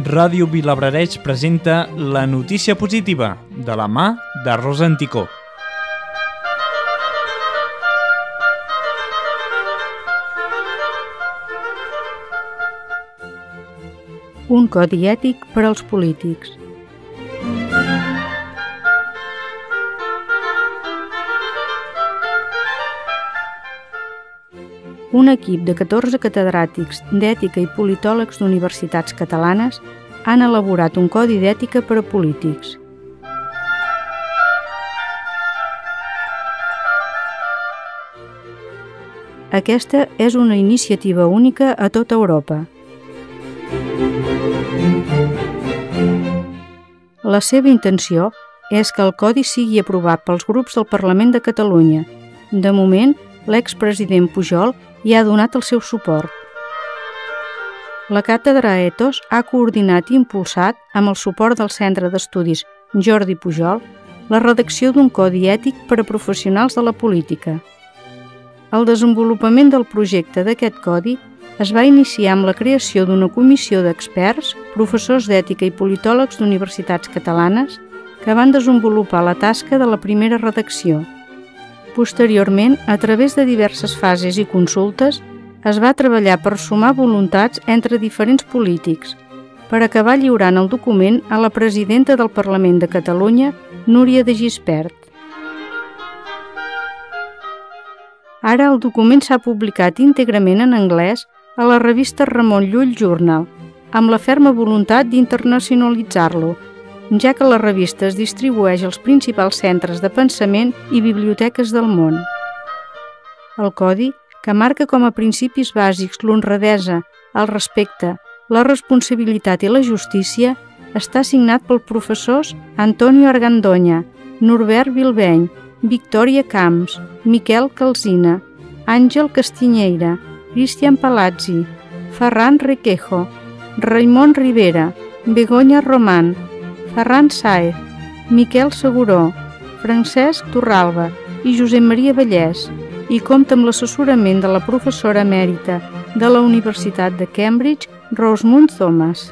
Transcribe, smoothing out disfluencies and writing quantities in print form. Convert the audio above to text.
Ràdio Vilablareix presenta La notícia positiva, de la mà de Rosa Anticó. Un codi ètic per als polítics. Un equip de 14 catedràtics d'ètica i politòlegs d'universitats catalanes han elaborat un codi d'ètica per a polítics. Aquesta és una iniciativa única a tota Europa. La seva intenció és que el codi sigui aprovat pels grups del Parlament de Catalunya. De moment, l'expresident Pujol hi ha donat el seu suport. La càtedra Ethos ha coordinat i impulsat, amb el suport del Centre d'Estudis Jordi Pujol, la redacció d'un codi ètic per a professionals de la política. El desenvolupament del projecte d'aquest codi es va iniciar amb la creació d'una comissió d'experts, professors d'ètica i politòlegs d'universitats catalanes, que van desenvolupar la tasca de la primera redacció. Posteriorment, a través de diverses fases i consultes, es va treballar per sumar voluntats entre diferents polítics, per acabar lliurant el document a la presidenta del Parlament de Catalunya, Núria de Gispert. Ara el document s'ha publicat íntegrament en anglès a la revista Ramon Llull Journal, amb la ferma voluntat d'internacionalitzar-lo, ja que la revista es distribueix als principals centres de pensament i biblioteques del món. El codi, que marca com a principis bàsics l'honradesa, el respecte, la responsabilitat i la justícia, està signat pels professors Antonio Argandoña, Norbert Bilbeny, Victòria Camps, Miquel Calsina, Àngel Castiñeira, Cristian Palazzi, Ferran Requejo, Raimon Rivera, Begoña Román, Ferran Sáez, Miquel Seguró, Francesc Torralba i Josep Maria Vallès, i compta amb l'assessorament de la professora emèrita de la Universitat de Cambridge, Rosamund Thomas.